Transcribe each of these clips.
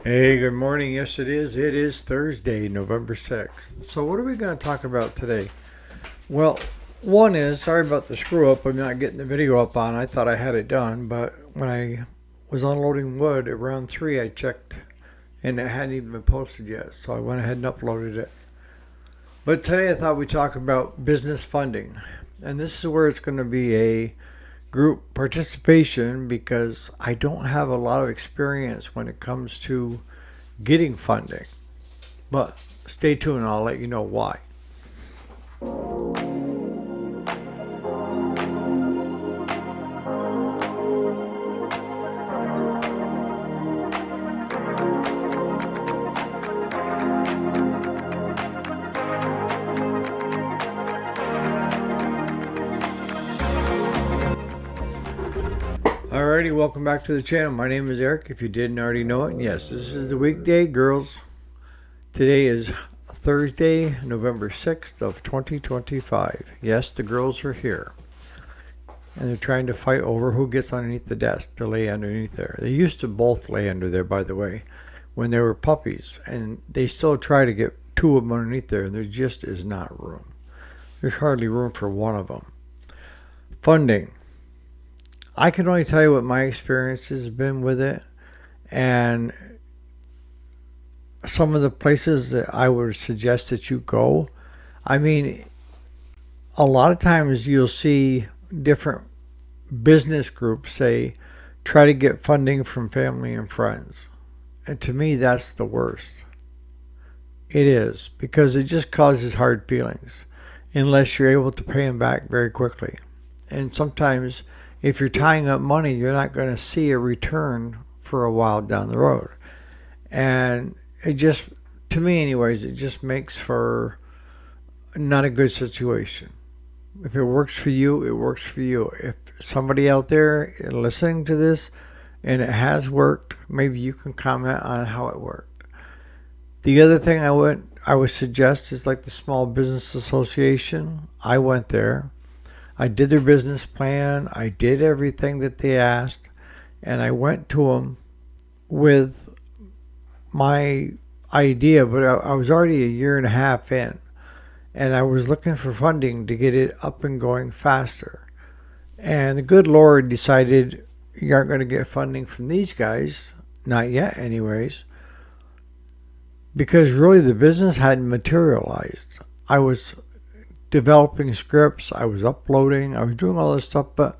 Hey, good morning. Yes, it is. It is Thursday, November 6th. So, what are we going to talk about today? Well, one is sorry about the screw up. I'm not getting the video up on. I thought I had it done, but when I was unloading wood around 3, I checked and it hadn't even been posted yet. So, I went ahead and uploaded it. But today, I thought we'd talk about business funding. And this is where it's going to be a group participation because I don't have a lot of experience when it comes to getting funding. But stay tuned, I'll let you know why. Alrighty, welcome back to the channel. My name is Eric, if you didn't already know it. And yes, this is the weekday, girls. Today is Thursday, November 6th of 2025. Yes, the girls are here. And they're trying to fight over who gets underneath the desk to lay underneath there. They used to both lay under there, by the way, when they were puppies. And they still try to get two of them underneath there, and there just is not room. There's hardly room for one of them. Funding. I can only tell you what my experience has been with it, and some of the places that I would suggest that you go. I mean, a lot of times you'll see different business groups say, try to get funding from family and friends. And to me, that's the worst. It is, because it just causes hard feelings unless you're able to pay them back very quickly. And sometimes if you're tying up money, you're not going to see a return for a while down the road. And it just, to me anyways, it just makes for not a good situation. If it works for you, it works for you. If somebody out there listening to this and it has worked, maybe you can comment on how it worked. The other thing I would suggest is like the Small Business Association. I went there. I did their business plan. I did everything that they asked. And I went to them with my idea, but I was already a year and a half in. And I was looking for funding to get it up and going faster. And the good Lord decided you aren't going to get funding from these guys, not yet anyways, because really the business hadn't materialized. I was developing scripts, I was uploading, I was doing all this stuff, but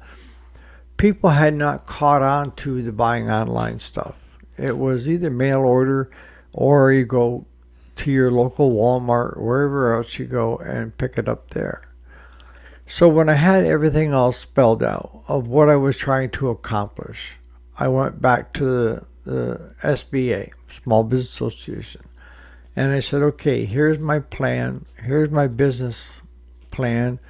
people had not caught on to the buying online stuff. It was either mail order or you go to your local Walmart, wherever else you go, and pick it up there. So when I had everything all spelled out of what I was trying to accomplish, I went back to the SBA, Small Business Association, and I said, okay, here's my plan, here's my business plan,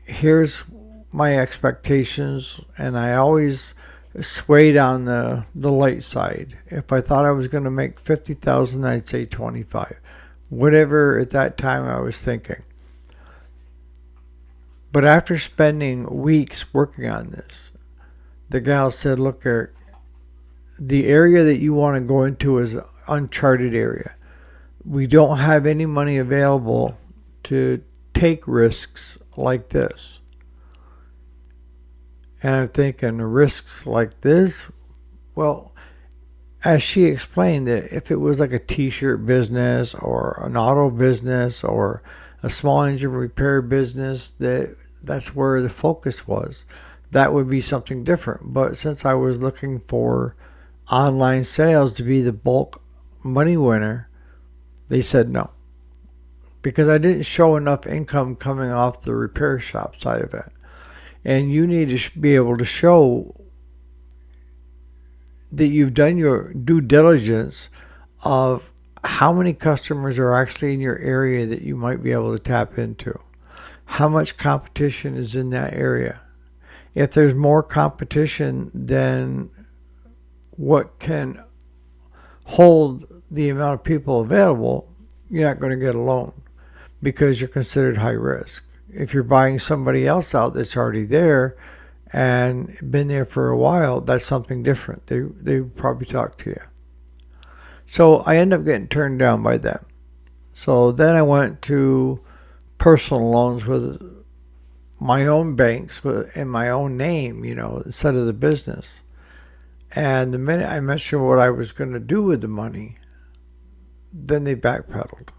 here's my expectations, and I always swayed on the light side. If I thought I was going to make 50,000, I'd say 25. Whatever at that time I was thinking. But after spending weeks working on this, the gal said, look, Eric, the area that you want to go into is an uncharted area. We don't have any money available to take risks like this. And I'm thinking, risks like this? Well, as she explained, that if it was like a t-shirt business or an auto business or a small engine repair business, that's where the focus was. That would be something different. But since I was looking for online sales to be the bulk money winner, they said no. Because I didn't show enough income coming off the repair shop side of it. And you need to be able to show that you've done your due diligence of how many customers are actually in your area that you might be able to tap into. How much competition is in that area? If there's more competition than what can hold the amount of people available, you're not going to get a loan because you're considered high risk. If you're buying somebody else out that's already there and been there for a while, that's something different. They probably talk to you. So I ended up getting turned down by them. So then I went to personal loans with my own banks in my own name, instead of the business. And the minute I mentioned what I was going to do with the money, then they backpedaled.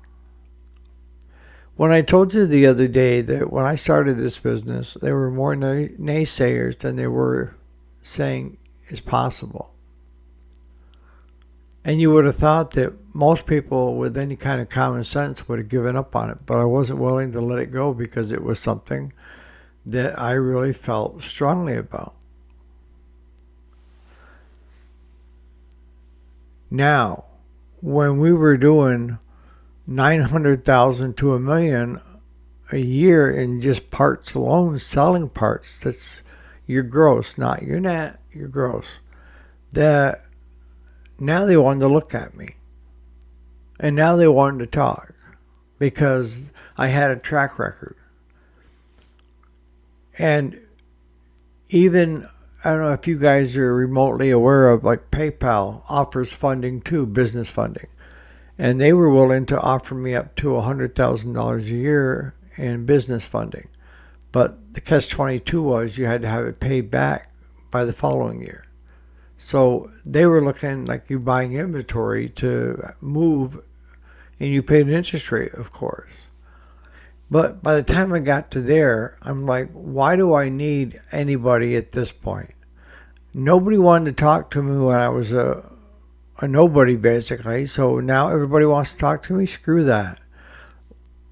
When I told you the other day that when I started this business, there were more naysayers than they were saying is possible. And you would have thought that most people with any kind of common sense would have given up on it, but I wasn't willing to let it go because it was something that I really felt strongly about. Now, when we were doing 900,000 to a million a year in just parts alone, selling parts, that's your gross, not your net, your gross. That now they wanted to look at me. And now they wanted to talk because I had a track record. And even, I don't know if you guys are remotely aware of, like PayPal offers funding too, business funding. And they were willing to offer me up to $100,000 a year in business funding. But the catch-22 was you had to have it paid back by the following year. So they were looking like you buying inventory to move, and you paid an interest rate, of course. But by the time I got to there, I'm like, why do I need anybody at this point? Nobody wanted to talk to me when I was a nobody, basically. So now everybody wants to talk to me? Screw that.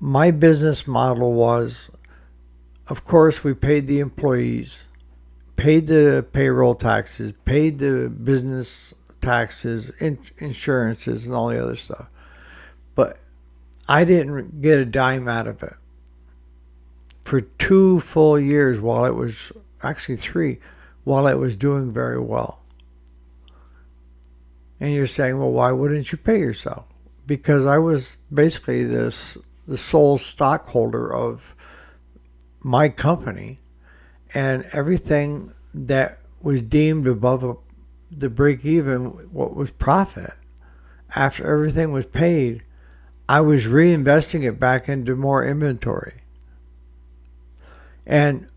My business model was, of course, we paid the employees, paid the payroll taxes, paid the business taxes, insurances, and all the other stuff. But I didn't get a dime out of it. For 2 full years, while it was, actually 3, while it was doing very well. And you're saying, well, why wouldn't you pay yourself? Because I was basically the sole stockholder of my company, and everything that was deemed above the break even, what was profit, after everything was paid, I was reinvesting it back into more inventory. And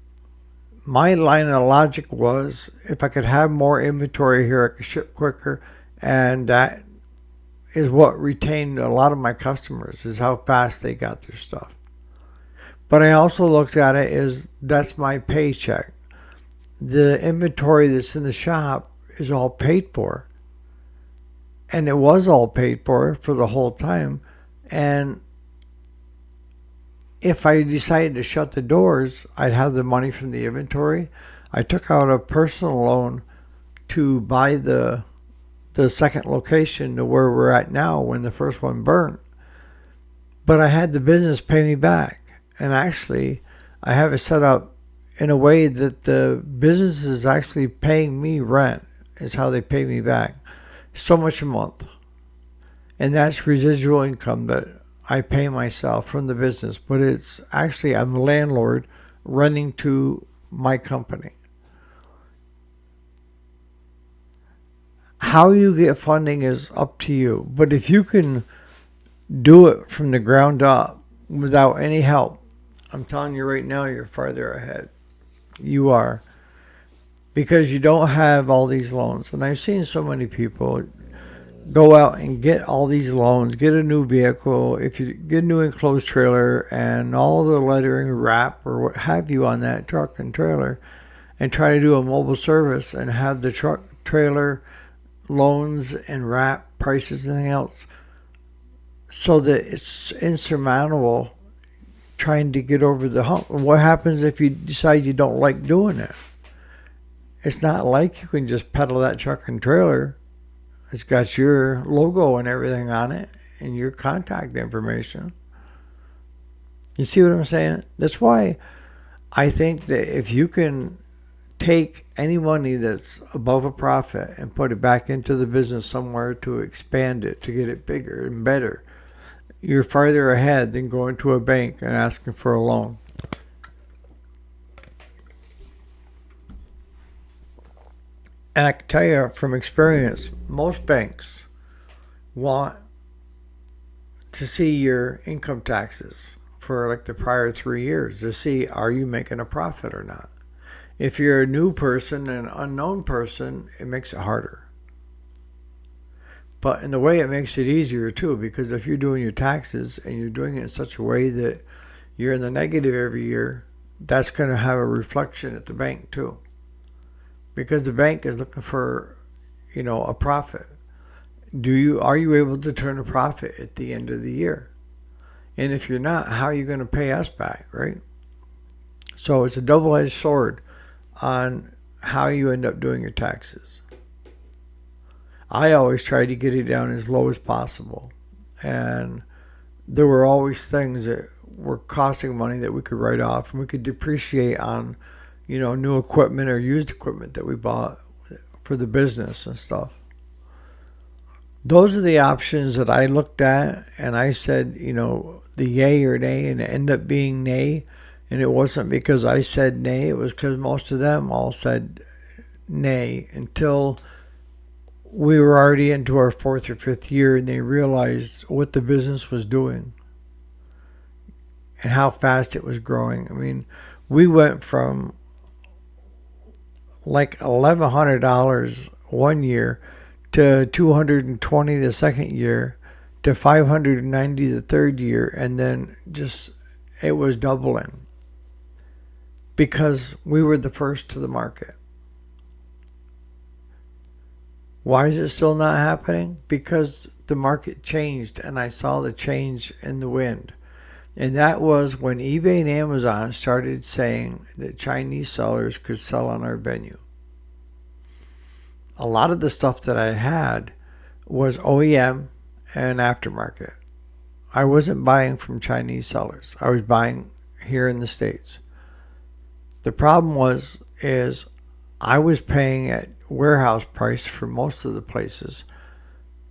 my line of logic was, if I could have more inventory here, I could ship quicker. And that is what retained a lot of my customers, is how fast they got their stuff. But I also looked at it as that's my paycheck. The inventory that's in the shop is all paid for. And it was all paid for the whole time. And if I decided to shut the doors, I'd have the money from the inventory. I took out a personal loan to buy the second location to where we're at now when the first one burnt. But I had the business pay me back. And actually, I have it set up in a way that the business is actually paying me rent, is how they pay me back. So much a month. And that's residual income that I pay myself from the business. But it's actually, I'm a landlord renting to my company. How you get funding is up to you. But if you can do it from the ground up without any help, I'm telling you right now, you're farther ahead. You are. Because you don't have all these loans. And I've seen so many people go out and get all these loans, get a new vehicle, if you get a new enclosed trailer and all the lettering, wrap, or what have you on that truck and trailer, and try to do a mobile service and have the truck, trailer, loans and wrap prices and everything else so that it's insurmountable trying to get over the hump. And what happens if you decide you don't like doing it? It's not like you can just pedal that truck and trailer. It's got your logo and everything on it and your contact information. You see what I'm saying? That's why I think that if you can take any money that's above a profit and put it back into the business somewhere to expand it, to get it bigger and better, you're farther ahead than going to a bank and asking for a loan. And I can tell you from experience, most banks want to see your income taxes for like the prior 3 years to see are you making a profit or not. If you're a new person and an unknown person, it makes it harder. But in the way it makes it easier too, because if you're doing your taxes and you're doing it in such a way that you're in the negative every year, that's going to have a reflection at the bank too. Because the bank is looking for, a profit. Are you able to turn a profit at the end of the year? And if you're not, how are you going to pay us back, right? So it's a double-edged sword on how you end up doing your taxes. I always try to get it down as low as possible. And there were always things that were costing money that we could write off and we could depreciate on, new equipment or used equipment that we bought for the business and stuff. Those are the options that I looked at and I said, the yay or nay, and it ended up being nay. And it wasn't because I said nay, it was because most of them all said nay until we were already into our 4th or 5th year and they realized what the business was doing and how fast it was growing. I mean, we went from like $1,100 one year to $220 the second year to $590 the third year, and then just it was doubling because we were the first to the market. Why is it still not happening? Because the market changed and I saw the change in the wind. And that was when eBay and Amazon started saying that Chinese sellers could sell on our venue. A lot of the stuff that I had was OEM and aftermarket. I wasn't buying from Chinese sellers. I was buying here in the States. The problem is I was paying at warehouse price for most of the places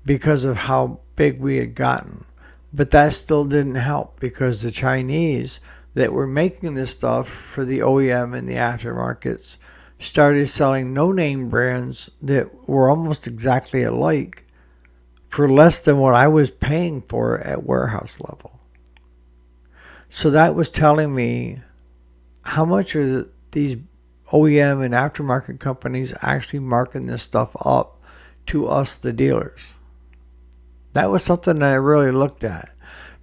because of how big we had gotten. But that still didn't help because the Chinese that were making this stuff for the OEM and the aftermarkets started selling no-name brands that were almost exactly alike for less than what I was paying for at warehouse level. So that was telling me how much are these OEM and aftermarket companies actually marking this stuff up to us, the dealers. That was something that I really looked at.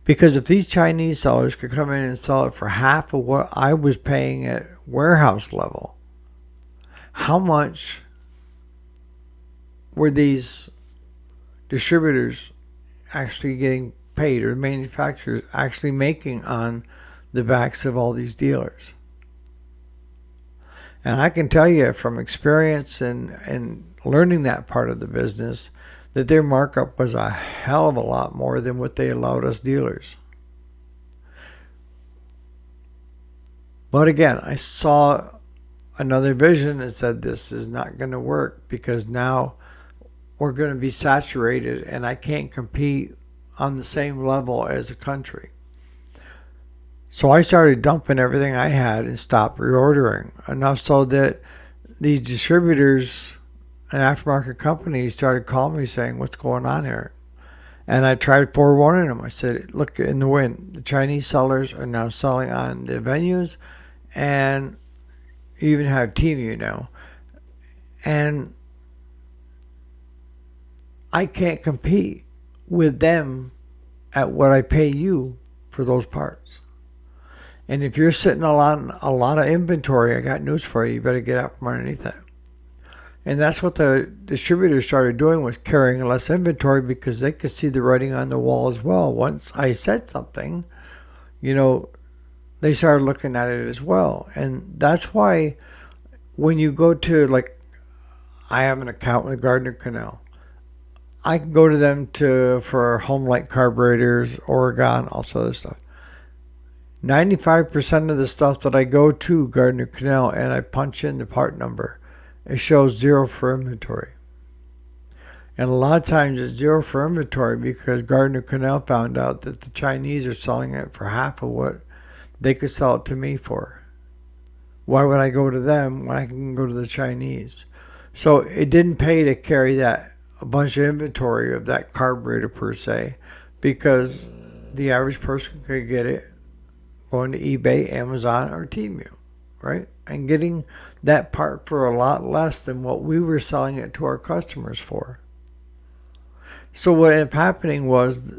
Because if these Chinese sellers could come in and sell it for half of what I was paying at warehouse level, how much were these distributors actually getting paid, or manufacturers actually making on the backs of all these dealers? And I can tell you from experience and learning that part of the business that their markup was a hell of a lot more than what they allowed us dealers. But again, I saw another vision that said this is not going to work because now we're going to be saturated and I can't compete on the same level as a country. So I started dumping everything I had and stopped reordering, enough so that these distributors and aftermarket companies started calling me saying, what's going on here? And I tried forewarning them. I said, look in the wind. The Chinese sellers are now selling on the venues and even have Temu now. And I can't compete with them at what I pay you for those parts. And if you're sitting on a lot of inventory, I got news for you. You better get out from underneath that. And that's what the distributors started doing, was carrying less inventory because they could see the writing on the wall as well. Once I said something, they started looking at it as well. And that's why when you go to, like, I have an account with Gardner Canal. I can go to them for home light carburetors, Oregon, all this other stuff. 95% of the stuff that I go to Gardner Canal and I punch in the part number, it shows 0 for inventory. And a lot of times it's 0 for inventory because Gardner Canal found out that the Chinese are selling it for half of what they could sell it to me for. Why would I go to them when I can go to the Chinese? So it didn't pay to carry that a bunch of inventory of that carburetor per se, because the average person could get it going to eBay, Amazon, or Temu, right? And getting that part for a lot less than what we were selling it to our customers for. So what ended up happening was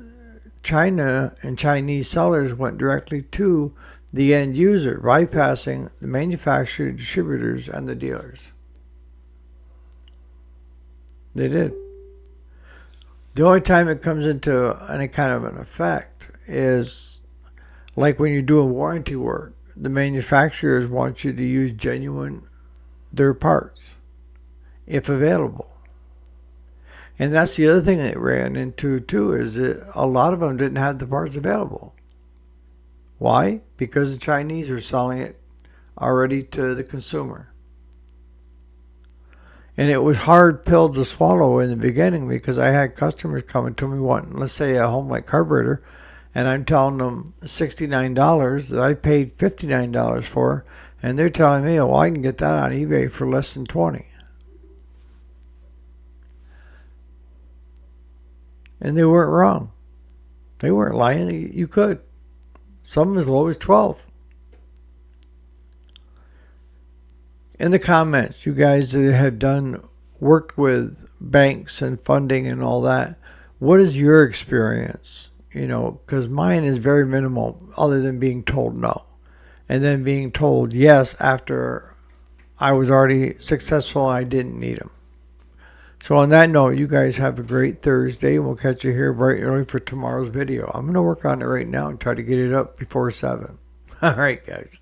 China and Chinese sellers went directly to the end user, bypassing the manufacturer, distributors, and the dealers. They did. The only time it comes into any kind of an effect is like when you're doing warranty work. The manufacturers want you to use genuine their parts, if available. And that's the other thing they ran into too, is that a lot of them didn't have the parts available. Why? Because the Chinese are selling it already to the consumer. And it was hard pill to swallow in the beginning, because I had customers coming to me wanting, let's say, a home light carburetor, and I'm telling them $69 that I paid $59 for, and they're telling me, oh, I can get that on eBay for less than $20. And they weren't wrong. They weren't lying. You could. Some as low as $12. In the comments, you guys that have worked with banks and funding and all that, what is your experience? Because mine is very minimal, other than being told no. And then being told yes after I was already successful and I didn't need them. So on that note, you guys have a great Thursday, and we'll catch you here bright and early for tomorrow's video. I'm going to work on it right now and try to get it up before 7. All right, guys.